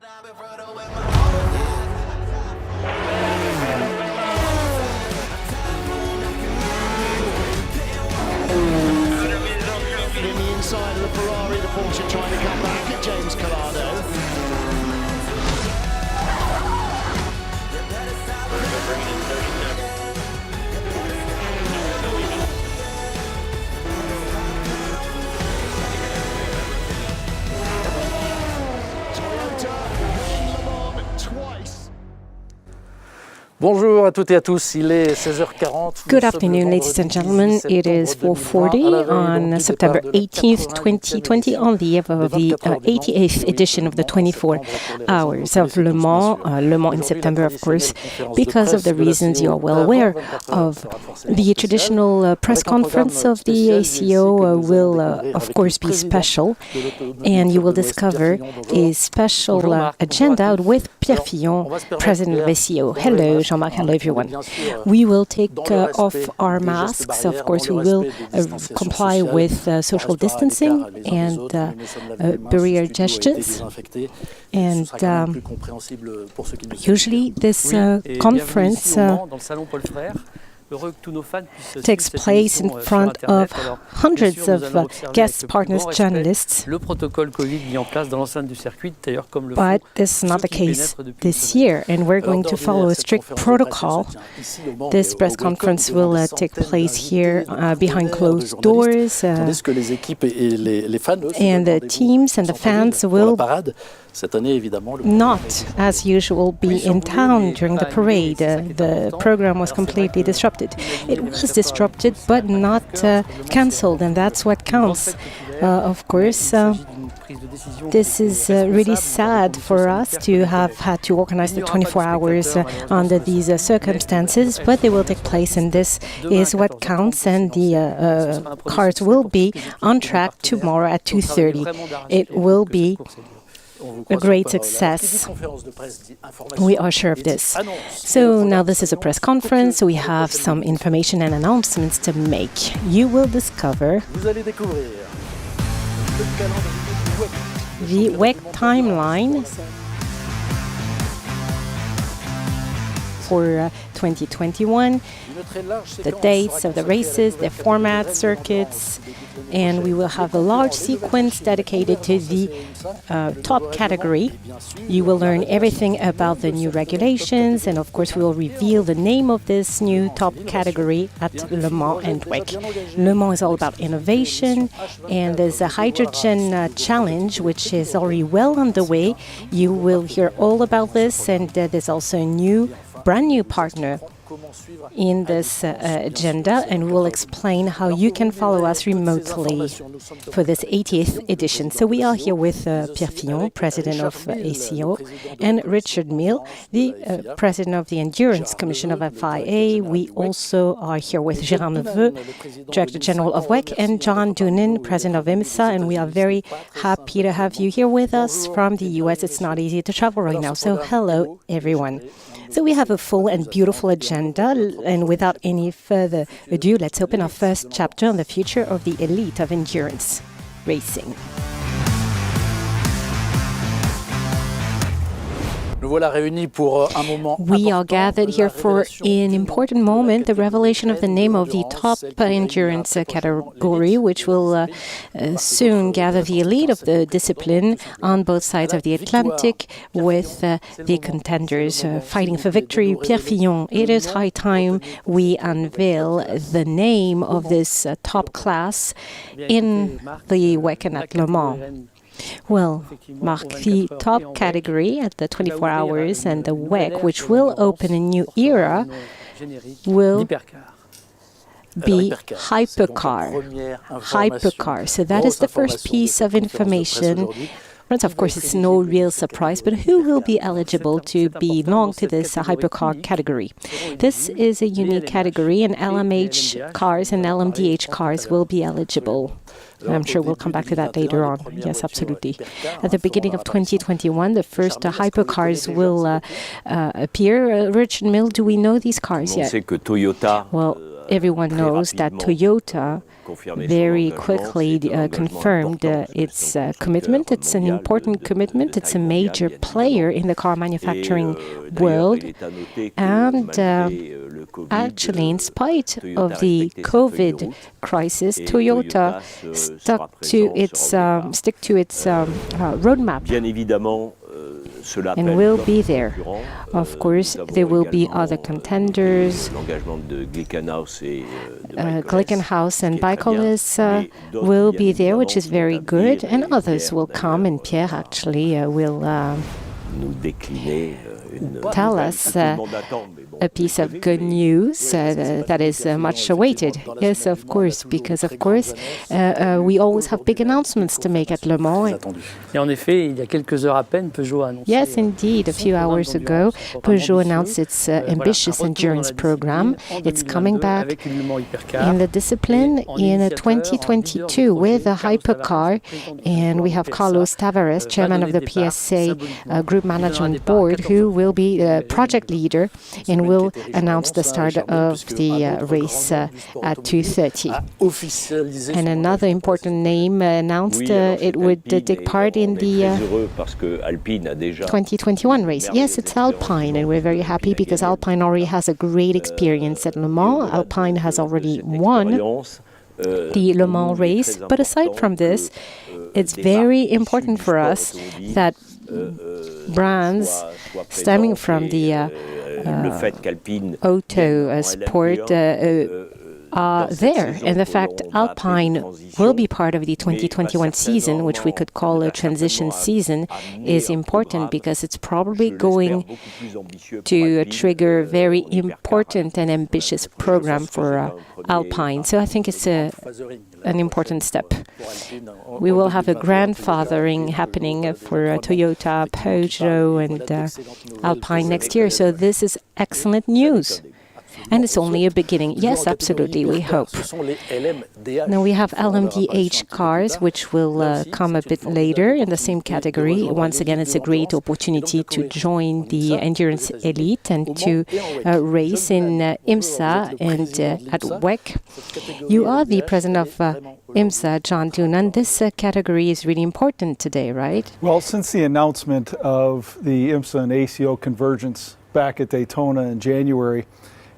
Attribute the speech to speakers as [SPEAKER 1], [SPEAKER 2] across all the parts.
[SPEAKER 1] In the inside of the Ferrari, the Porsche trying to come back at James Collado.
[SPEAKER 2] Bonjour à toutes et à tous, il est 16h40.
[SPEAKER 3] Good afternoon, ladies and gentlemen. It is 4:40 on September 18th, 2020, on the eve of the 88th edition of the 24 Hours of Le Mans. Le Mans in September, of course, because of the reasons you are well aware of. The traditional press conference of the ACO will, of course, be special, and you will discover a special agenda with Pierre Fillon, President of ACO. Hello, Jean-Marc. Hello, everyone. We will take off our masks. Of course, we will comply with social distancing and barrier gestures. And usually this conference takes place in front of hundreds of guests, partners, journalists. But this is not the case this year, and we're going to follow a strict protocol. This press conference will take place here behind closed doors, and the teams and the fans will not, as usual, be in town during the parade. The program was completely disrupted. It was disrupted, but not cancelled, and that's what counts. Of course, this is really sad for us to have had to organize the 24 hours under these circumstances, but they will take place, and this is what counts, and the cars will be on track tomorrow at 2:30. It will be a great success. We are sure of this. So now this is a press conference. We have some information and announcements to make. You will discover the WEC timeline for 2021, the dates of the races, the format, circuits, and we will have a large sequence dedicated to the top category. You will learn everything about the new regulations, and of course we will reveal the name of this new top category at Le Mans and WEC. Le Mans is all about innovation, and there's a hydrogen challenge which is already well underway. You will hear all about this, and there's also a brand new partner in this agenda, and we'll explain how you can follow us remotely for this 80th edition. So we are here with Pierre Fillon, President of ACO, and Richard Mille, the President of the Endurance Commission of FIA. We also are here with Gérard Neveu, Director General of WEC, and John Doonan, President of IMSA, and we are very happy to have you here with us from the US. It's not easy to travel right now, so hello everyone. So we have a full and beautiful agenda, and without any further ado, let's open our first chapter on the future of the elite of endurance racing. We are gathered here for an important moment, the revelation of the name of the top endurance category, which will soon gather the elite of the discipline on both sides of the Atlantic, with the contenders fighting for victory. Pierre Fillon, it is high time we unveil the name of this top class in the WEC and at Le Mans. Well, Marc, the top category at the 24 hours and the WEC, which will open a new era, will be hypercar. Hypercar. So that is the first piece of information. Of course, it's no real surprise, but who will be eligible to belong to this hypercar category? This is a unique category, and LMH cars and LMDH cars will be eligible. I'm sure we'll come back to that later on. Yes, absolutely. At the beginning of 2021, the first hypercars will appear. Richard Mille, do we know these cars yet?
[SPEAKER 4] Well,
[SPEAKER 3] everyone knows that Toyota very quickly confirmed its commitment. It's an important commitment. It's a major player in the car manufacturing world. And actually, in spite of the COVID crisis, Toyota stick to its roadmap and will be there. Of course, there will be other contenders. Glickenhaus and Baikonur will be there, which is very good, and others will come, and Pierre actually will tell us a piece of good news that is much awaited. Yes, of course, because of course we always have big announcements to make at Le Mans. Yes, indeed, a few hours ago, Peugeot announced its ambitious endurance program. It's coming back in the discipline in 2022 with a hypercar, and we have Carlos Tavares, chairman of the PSA Group Management Board, who will be the project leader and will announce the start of the race at 2:30. And another important name announced it would take part in the 2021 race. Yes, it's Alpine, and we're very happy because Alpine already has a great experience at Le Mans. Alpine has already won the Le Mans race. But aside from this, it's very important for us that brands stemming from the auto sport are there. And the fact Alpine will be part of the 2021 season, which we could call a transition season, is important because it's probably going to trigger a very important and ambitious program for Alpine. So I think it's an important step. We will have a grandfathering happening for Toyota, Peugeot, and Alpine next year. So this is excellent news. And it's only a beginning. Yes, absolutely, we hope. Now we have LMDH cars, which will come a bit later in the same category. Once again, it's a great opportunity to join the endurance elite and to race in IMSA and at WEC. You are the president of IMSA, John Doonan. This category is really important today, right?
[SPEAKER 4] Well, since the announcement of the IMSA and ACO convergence back at Daytona in January,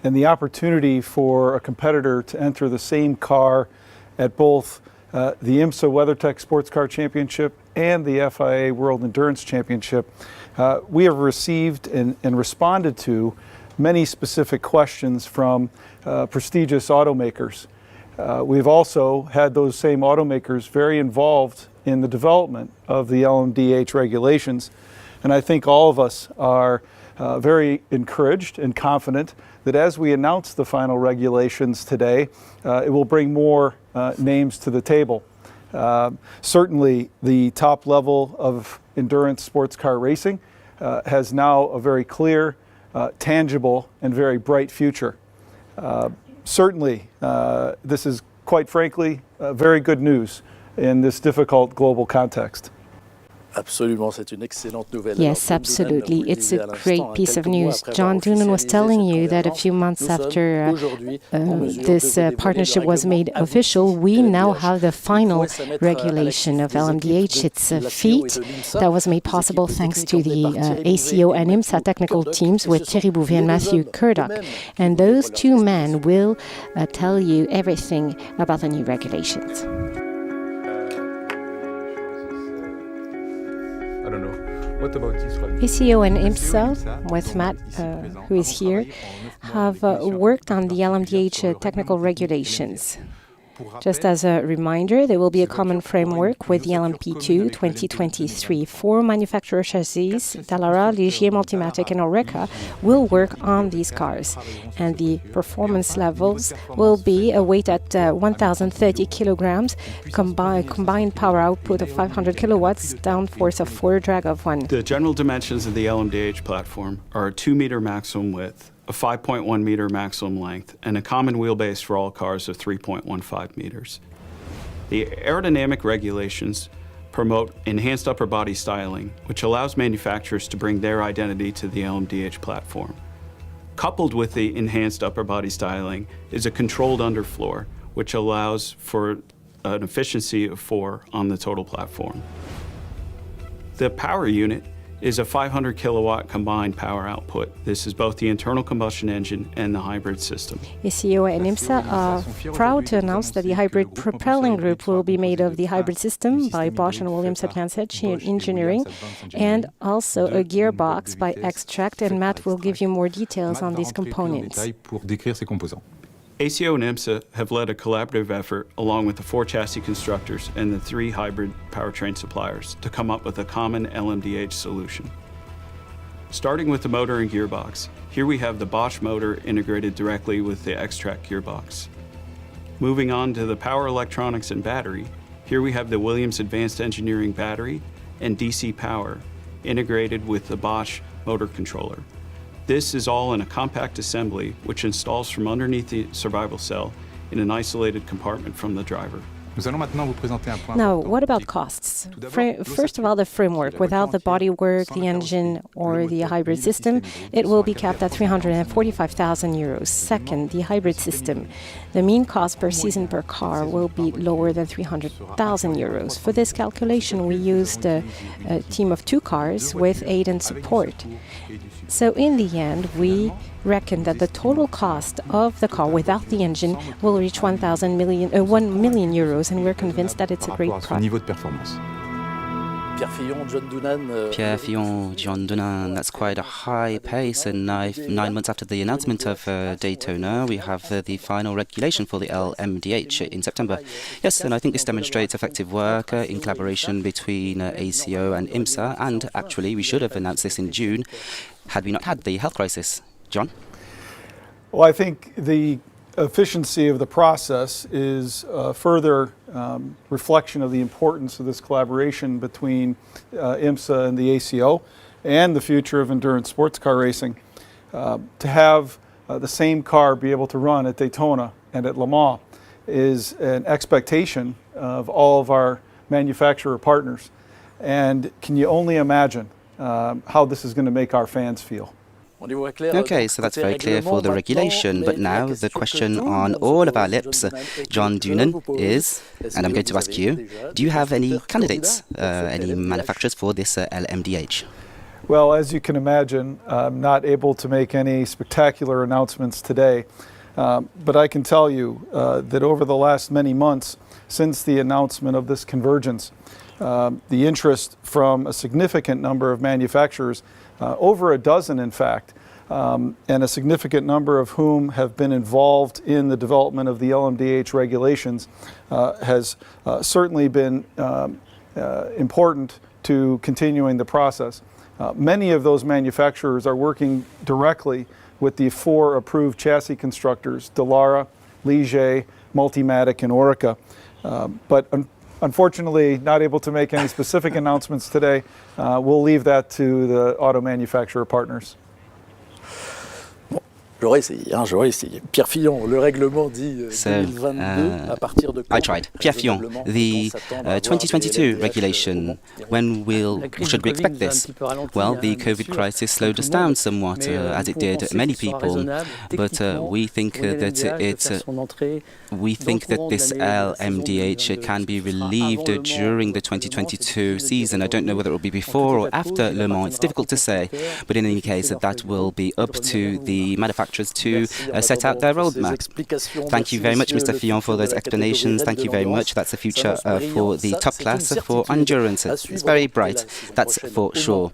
[SPEAKER 4] and the opportunity for a competitor to enter the same car at both the IMSA WeatherTech Sports Car Championship and the FIA World Endurance Championship, we have received and responded to many specific questions from prestigious automakers. We've also had those same automakers very involved in the development of the LMDH regulations, and I think all of us are very encouraged and confident that as we announce the final regulations today, it will bring more names to the table. Certainly the top level of endurance sports car racing has now a very clear, tangible, and very bright future. Certainly, this is quite frankly very good news in this difficult global context.
[SPEAKER 3] Yes, absolutely. It's a great piece of news. John Doonan was telling you that a few months after this partnership was made official, we now have the final regulation of LMDH. It's a feat that was made possible thanks to the ACO and IMSA technical teams with Thierry Bouvet and Matthew Curdock. And those two men will tell you everything about the new regulations. ACO and IMSA, with Matt, who is here, have worked on the LMDH technical regulations. Just as a reminder, there will be a common framework with the LMP2 2023. 4 manufacturer chassis, Dallara, Ligier, Multimatic, and Oreca, will work on these cars. And the performance levels will be a weight at 1,030 kilograms, combined power output of 500 kilowatts, downforce of 4, drag of 1.
[SPEAKER 5] The general dimensions of the LMDH platform are a 2-meter maximum width, a 5.1 meter maximum length, and a common wheelbase for all cars of 3.15 meters. The aerodynamic regulations promote enhanced upper body styling, which allows manufacturers to bring their identity to the LMDH platform. Coupled with the enhanced upper body styling is a controlled underfloor, which allows for an efficiency of 4 on the total platform. The power unit is a 500 kilowatt combined power output. This is both the internal combustion engine and the hybrid system.
[SPEAKER 3] ACO and IMSA are proud to announce that the hybrid propelling group will be made of the hybrid system by Bosch and Williams Advanced Engineering, and also a gearbox by Extract, and Matt will give you more details on these components.
[SPEAKER 5] ACO and IMSA have led a collaborative effort along with the 4 chassis constructors and the 3 hybrid powertrain suppliers to come up with a common LMDH solution. Starting with the motor and gearbox, here we have the Bosch motor integrated directly with the X-Track gearbox. Moving on to the power electronics and battery, here we have the Williams Advanced Engineering battery and DC power integrated with the Bosch motor controller. This is all in a compact assembly which installs from underneath the survival cell in an isolated compartment from the driver.
[SPEAKER 3] Now, what about costs? First of all, the framework. Without the bodywork, the engine, or the hybrid system, it will be capped at 345,000 euros. Second, the hybrid system. The mean cost per season per car will be lower than 300,000 euros. For this calculation, we used a team of 2 cars with aid and support. So in the end, we reckon that the total cost of the car without the engine will reach 1 million euros, and we're convinced that it's a great product.
[SPEAKER 6] Pierre Fillon, John Dunant, that's quite a high pace, and 9 months after the announcement of Daytona, we have the final regulation for the LMDH in September. Yes, and I think this demonstrates effective work in collaboration between ACO and IMSA, and actually we should have announced this in June had we not had the health crisis. John?
[SPEAKER 4] Well, I think the efficiency of the process is a further reflection of the importance of this collaboration between IMSA and the ACO and the future of endurance sports car racing. To have the same car be able to run at Daytona and at Le Mans is an expectation of all of our manufacturer partners. And can you only imagine how this is going to make our fans feel?
[SPEAKER 6] Okay, so that's very clear for the regulation, but now the question on all of our lips, John Dunant, is, and I'm going to ask you, do you have any candidates, any manufacturers for this LMDH?
[SPEAKER 4] Well, as you can imagine, I'm not able to make any spectacular announcements today, but I can tell you that over the last many months, since the announcement of this convergence, the interest from a significant number of manufacturers, over a dozen in fact, and a significant number of whom have been involved in the development of the LMDH regulations, has certainly been important to continuing the process. Many of those manufacturers are working directly with the 4 approved chassis constructors, Dallara, Ligier, Multimatic, and Orica. But unfortunately, not able to make any specific announcements today. We'll leave that to the auto manufacturer partners.
[SPEAKER 2] J'aurais essayé. Pierre Fillon, le règlement dit 2022 à partir de
[SPEAKER 6] I tried. Pierre Fillon, the 2022 regulation, when should we expect this? Well, the COVID crisis slowed us down somewhat, as it did many people, but we think that this LMDH can be relieved during the 2022 season. I don't know whether it will be before or after Le Mans. It's difficult to say, but in any case, that will be up to the manufacturers to set out their roadmap. Thank you very much, Mr. Fillon, for those explanations. Thank you very much. That's the future for the top class for endurance. It's very bright, that's for sure.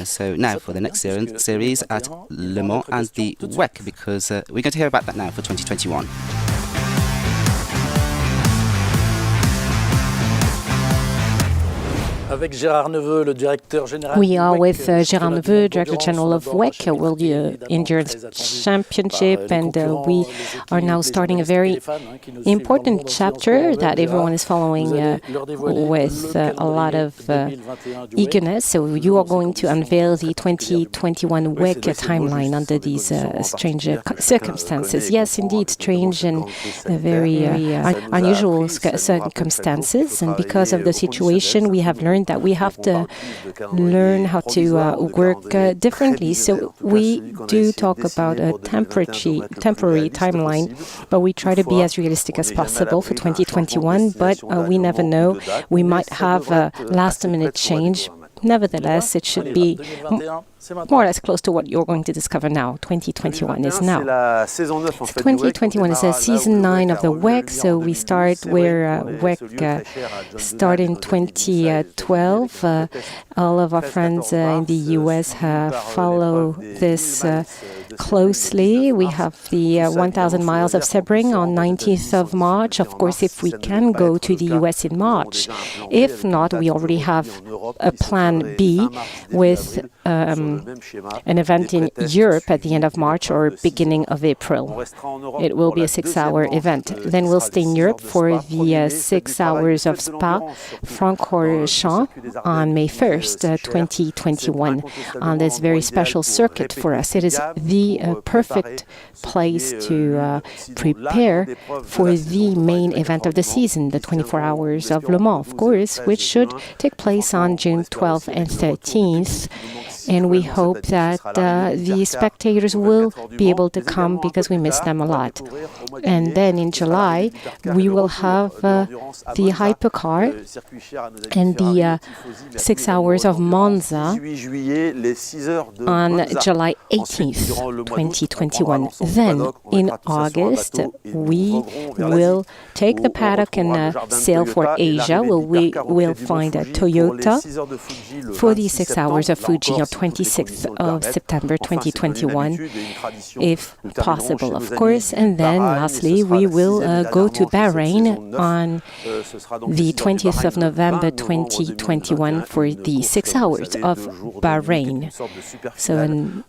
[SPEAKER 6] So now for the next series at Le Mans and the WEC, because we're going to hear about that now for 2021.
[SPEAKER 3] We are with Gérard Neveu, Director General of WEC, World Endurance Championship, and we are now starting a very important chapter that everyone is following with a lot of eagerness. So you are going to unveil the 2021 WEC timeline under these strange circumstances. Yes, indeed, strange and very unusual circumstances. And because of the situation, we have learned learned that we have to learn how to work differently. So we do talk about a temporary timeline, but we try to be as realistic as possible for 2021, but we never know. We might have a last-minute change. Nevertheless, it should be more or less close to what you're going to discover now. 2021 is now. So 2021 is a season 9 of the WEC, so we start where WEC started in 2012. All of our friends in the US follow this closely. We have the 1,000 miles of Sebring on 19th of March. Of course, if we can go to the US in March. If not, we already have a plan B with an event in Europe at the end of March or beginning of April. It will be a 6-hour event. Then we'll stay in Europe for the 6 hours of Spa-Francorchamps on May 1st, 2021, on this very special circuit for us. It is the perfect place to prepare for the main event of the season, the 24 hours of Le Mans, of course, which should take place on June 12th and 13th. And we hope that the spectators will be able to come because we miss them a lot. And then in July, we will have the hypercar and the 6 hours of Monza on July 18th, 2021. Then in August, we will take the paddock and sail for Asia, where we will find a Toyota for the 6 hours of Fuji on 26th of September 2021, if possible, of course. And then, lastly, we will go to Bahrain on the 20th of November 2021 for the 6 hours of Bahrain. So a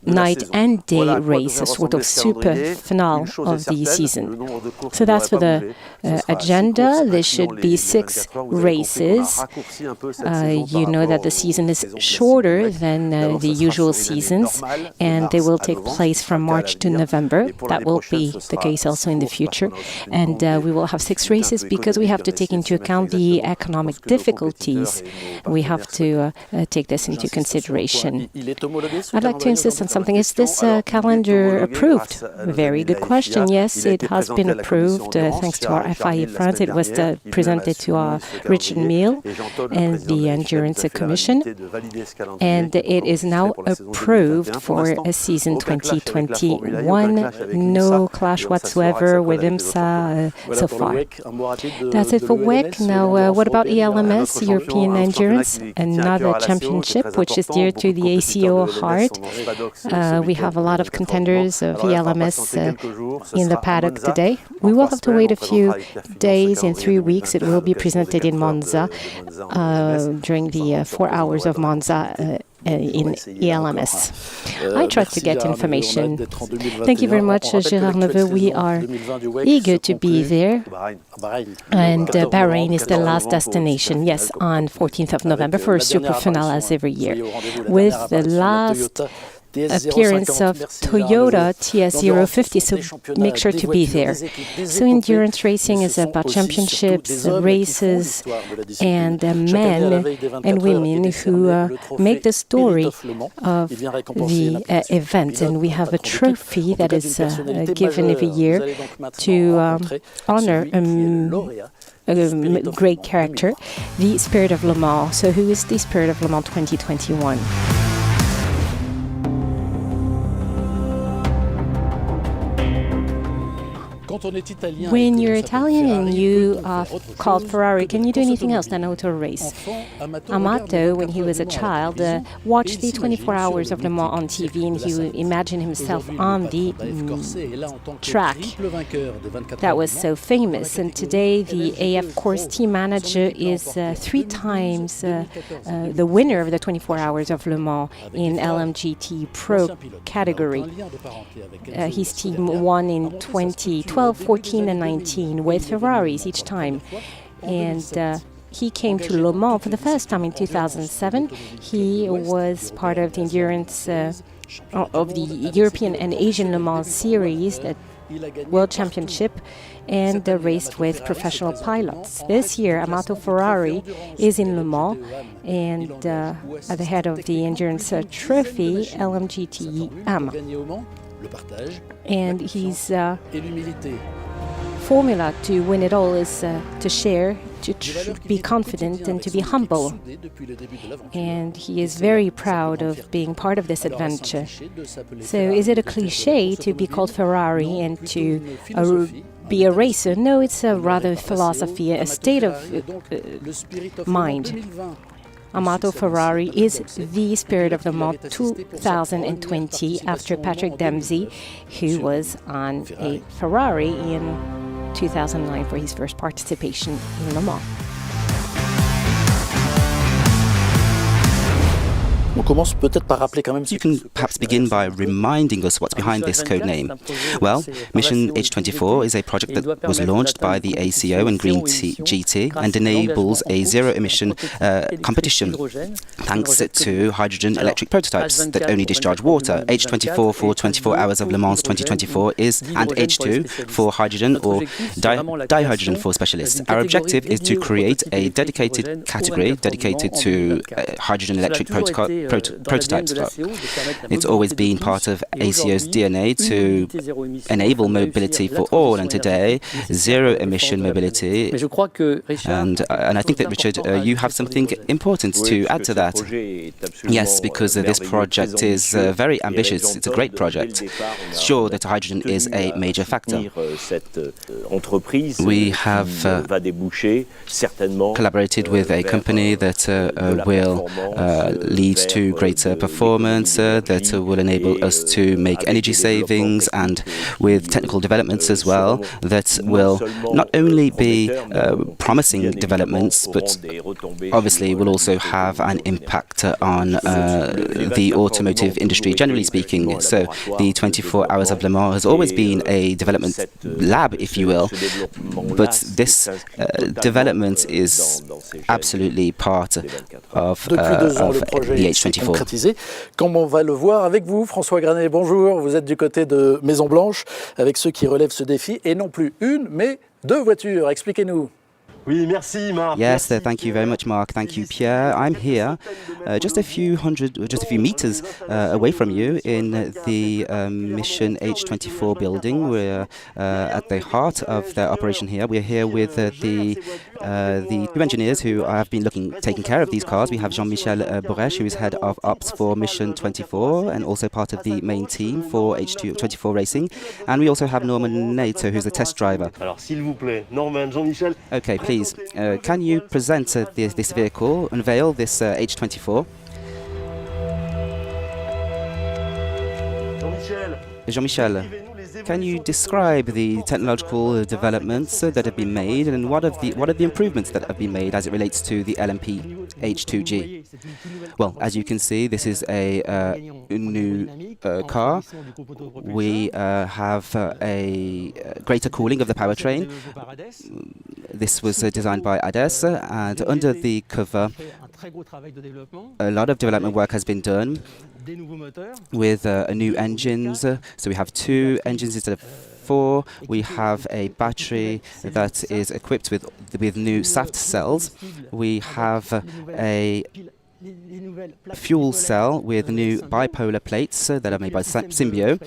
[SPEAKER 3] night and day race, a sort of super finale of the season. So that's for the agenda. There should be 6 races. You know that the season is shorter than the usual seasons, and they will take place from March to November. That will be the case also in the future. And we will have 6 races because we have to take into account the economic difficulties. We have to take this into consideration. I'd like to insist on something. Is this calendar approved? Very good question. Yes, it has been approved thanks to our FIA France. It was presented to our Richard Mille and the Endurance Commission, and it is now approved for a season 2021. No clash whatsoever with IMSA so far. That's it for WEC. Now, what about ELMS, European Endurance? Another championship which is dear to the ACO heart. We have a lot of contenders of ELMS in the paddock today. We will have to wait a few days. In 3 weeks, it will be presented in Monza during the 4 hours of Monza in ELMS. I tried to get information. Thank you very much, Gérard Neveu. We are eager to be there. And Bahrain is the last destination, yes, on 14th of November for a super finale as every year, with the last appearance of Toyota TS050, so make sure to be there. So endurance racing is about championships, races, and men and women who make the story of the event. And we have a trophy that is given every year to honor a great character, the Spirit of Le Mans. So who is the Spirit of Le Mans 2021? When you're Italian and you are called Ferrari, can you do anything else than auto race? Amato, when he was a child, watched the 24 hours of Le Mans on TV, and he would imagine himself on the track. That was so famous. And today, the AF course team manager is 3 times the winner of the 24 hours of Le Mans in LMGT Pro category. His team won in 2012, 14 and 19 with Ferraris each time. And he came to Le Mans for the first time in 2007. He was part of the endurance of the European and Asian Le Mans series that World Championship and raced with professional pilots. This year, Amato Ferrari is in Le Mans and at the head of the endurance trophy, LMGTEM. And his formula to win it all is to share, to be confident and to be humble. And he is very proud of being part of this adventure. So is it a cliche to be called Ferrari and to be a racer? No, it's a rather philosophy, a state of mind. Amato Ferrari is the spirit of Le Mans 2020 after Patrick Dempsey, who was on a Ferrari in 2009 for his first participation in Le Mans.
[SPEAKER 2] On commence peut-être par rappeler quand même.
[SPEAKER 6] You can perhaps begin by reminding us what's behind this code name. Well, Mission H24 is a project that was launched by the ACO and Green GT and enables a zero-emission competition thanks to hydrogen electric prototypes that only discharge water. H24 for 24 Hours of Le Mans 2024 is, and H2 for hydrogen or dihydrogen for specialists. Our objective is to create a dedicated category dedicated to hydrogen electric prototypes. It's always been part of ACO's DNA to enable mobility for all, and today, zero-emission mobility. And I think that, Richard, you have something important to add to that. Yes, because this project is very ambitious. It's a great project. Sure that hydrogen is a major factor. We have collaborated with a company that will lead to greater performance, that will enable us to make energy savings, and with technical developments as well that will not only be promising developments, but obviously will also have an impact on the automotive industry, generally speaking. So the 24 Hours of Le Mans has always been a development lab, if you will, but this development is absolutely part of the H24.
[SPEAKER 2] Comme on va le voir avec vous, François Granet, bonjour. Vous êtes du côté de Maison Blanche avec ceux qui relèvent ce défi, et non plus une, mais deux voitures. Expliquez-nous.
[SPEAKER 7] Oui, merci, Marc.
[SPEAKER 6] Yes, thank you very much, Mark. Thank you, Pierre. I'm here just a few meters away from you in the Mission H24 building. We're at the heart of their operation here. We're here with the two engineers who have been taking care of these cars. We have Jean-Michel Boresch, who is head of ops for Mission 24 and also part of the main team for H24 racing. And we also have Norman Nato, who's the test driver.
[SPEAKER 7] Alors, s'il vous plaît, Norman, Jean-Michel.
[SPEAKER 6] Okay, please, can you present this vehicle, unveil this H24? Jean-Michel, can you describe the technological developments that have been made, and what are the improvements that have been made as it relates to the LMP H2G? Well, as you can see, this is a new car. We have a greater cooling of the powertrain. This was designed by ADES, and under the cover, a lot of development work has been done with new engines. So we have 2 engines instead of 4. We have a battery that is equipped with new SAFT cells. We have a fuel cell with new bipolar plates that are made by Symbio.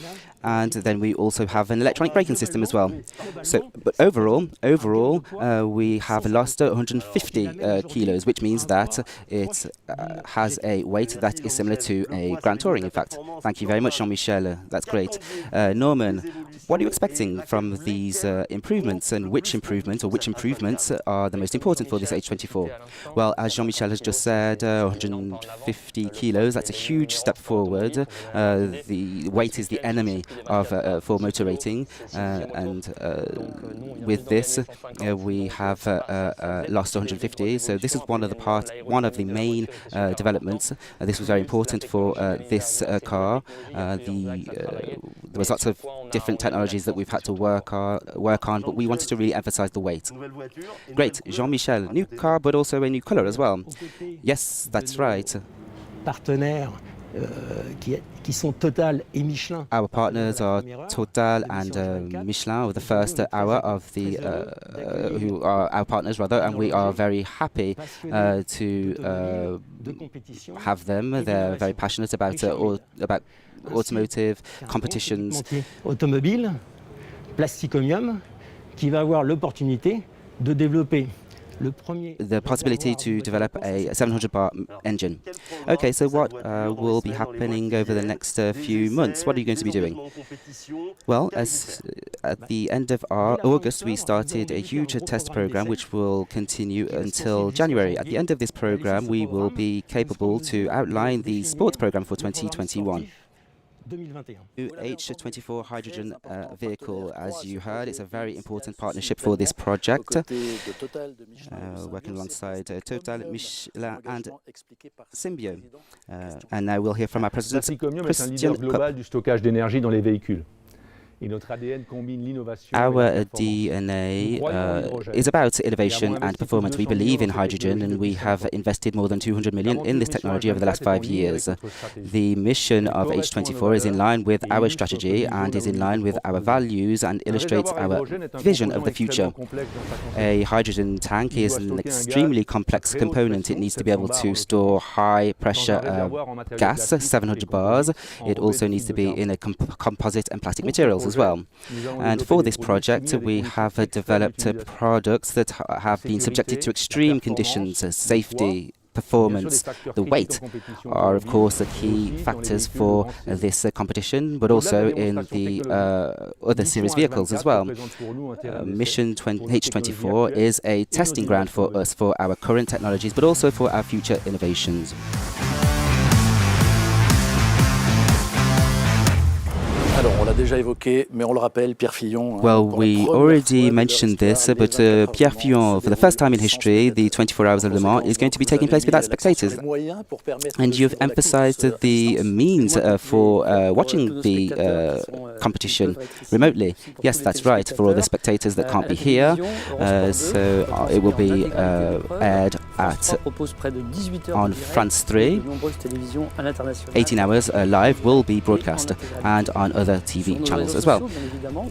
[SPEAKER 6] And then we also have an electronic braking system as well. So, but overall, we have lost 150 kilos, which means that it has a weight that is similar to a Grand Touring, in fact. Thank you very much, Jean-Michel. That's great. Norman, what are you expecting from these improvements, and which improvements are the most important for this H24? Well, as Jean-Michel has just said, 150 kilos, that's a huge step forward. The weight is the enemy for motor racing, and with this we have lost 150. So this is one of the main developments. This was very important for this car. There was lots of different technologies that we've had to work on, but we wanted to really emphasize the weight. Great, Jean-Michel, new car, but also a new color as well. Yes, that's right.
[SPEAKER 8] Partenaire qui sont Total et Michelin.
[SPEAKER 6] Our partners are Total and Michelin, of the first hour of the who are our partners rather, and we are very happy to have them. They're very passionate about automotive competitions.
[SPEAKER 8] Automobile, Plasticomium, qui va avoir l'opportunité de développer
[SPEAKER 6] the possibility to develop a 700 bar engine. Okay, so what will be happening over the next few months? What are you going to be doing? Well, at the end of August, we started a huge test program which will continue until January. At the end of this program, we will be capable to outline the sports program for 2021. H24 hydrogen vehicle, as you heard, it's a very important partnership for this project, working alongside Total, Michelin and Symbio. And now we'll hear from our president, Christian
[SPEAKER 9] global du stockage d'énergie dans les véhicules.
[SPEAKER 6] Our DNA is about innovation and performance. We believe in hydrogen, and we have invested more than 200 million in this technology over the last 5 years. The mission of H24 is in line with our strategy and is in line with our values and illustrates our vision of the future. A hydrogen tank is an extremely complex component. It needs to be able to store high pressure gas, 700 bars. It also needs to be in a composite and plastic materials as well. And for this project, we have developed products that have been subjected to extreme conditions, safety, performance. The weight are, of course, the key factors for this competition, but also in the other series vehicles as well. Mission H24 is a testing ground for us, for our current technologies, but also for our future innovations.
[SPEAKER 2] Alors, on l'a déjà évoqué, mais on le rappelle, Pierre Fillon.
[SPEAKER 6] Well, we already mentioned this, but Pierre Fillon, for the first time in history, the 24 Hours of Le Mans is going to be taking place without spectators. And you've emphasized the means for watching the competition remotely. Yes, that's right, for all the spectators that can't be here. So it will be aired on France 3. 18 hours live will be broadcast, and on other TV channels as well.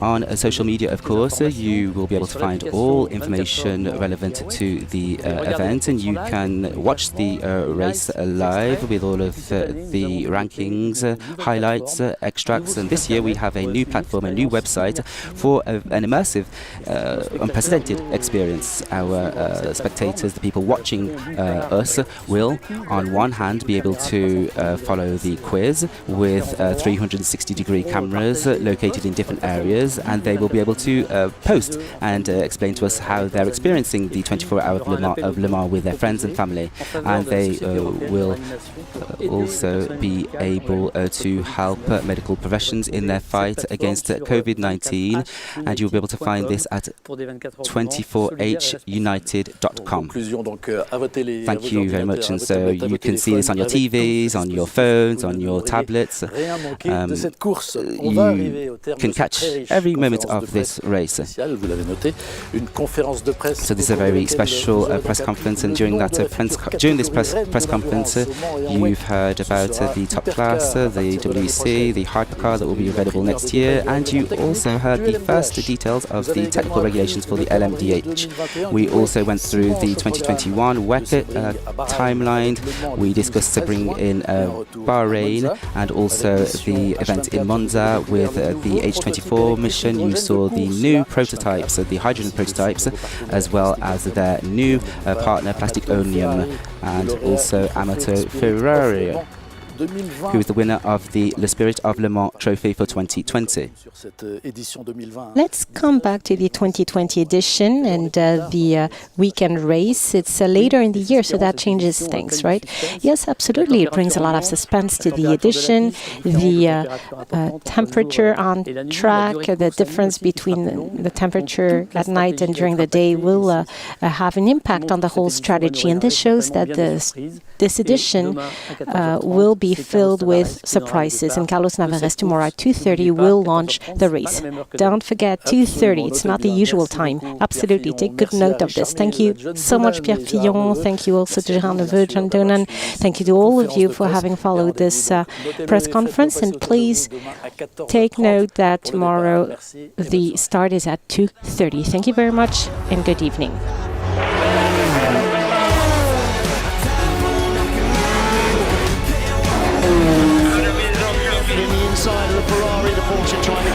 [SPEAKER 6] On social media, of course, you will be able to find all information relevant to the event, and you can watch the race live with all of the rankings, highlights, extracts. And this year we have a new platform, a new website for an immersive, unprecedented experience. Our spectators, the people watching us, will on one hand be able to follow the quiz with 360-degree cameras located in different areas, and they will be able to post and explain to us how they're experiencing the 24 Hours of Le Mans with their friends and family. And they will also be able to help medical professions in their fight against COVID-19, and you'll be able to find this at 24hunited.com. Thank you very much. And so you can see this on your TVs, on your phones, on your tablets. You can catch every moment of this race. So this is a very special press conference, and during that during this press conference, you've heard about the top class, the WEC, the hypercar that will be available next year, and you also heard the first details of the technical regulations for the LMDH. We also went through the 2021 WEC timeline. We discussed to bring in Bahrain and also the event in Monza with the H24 mission. You saw the new prototypes, the hydrogen prototypes, as well as their new partner Plastic Omnium, and also Amato Ferrari, who is the winner of the Le Spirit of Le Mans trophy for 2020.
[SPEAKER 3] Let's come back to the 2020 edition and the weekend race. It's later in the year, so that changes things, right? Yes, absolutely. It brings a lot of suspense to the edition. The temperature on track, the difference between the temperature at night and during the day will have an impact on the whole strategy. And this shows that this edition will be be filled with surprises. And Carlos Navarrete tomorrow at 2:30 will launch the race. Don't forget, 2:30. It's not the usual time. Absolutely. Take good note of this. Thank you so much, Pierre Fillon. Thank you also to Gérard Neveu, John Donan. Thank you to all of you for having followed this press conference. And please take note that tomorrow the start is at 2:30. Thank you very much and good evening.
[SPEAKER 1] In the inside of the Ferrari, the Porsche trying to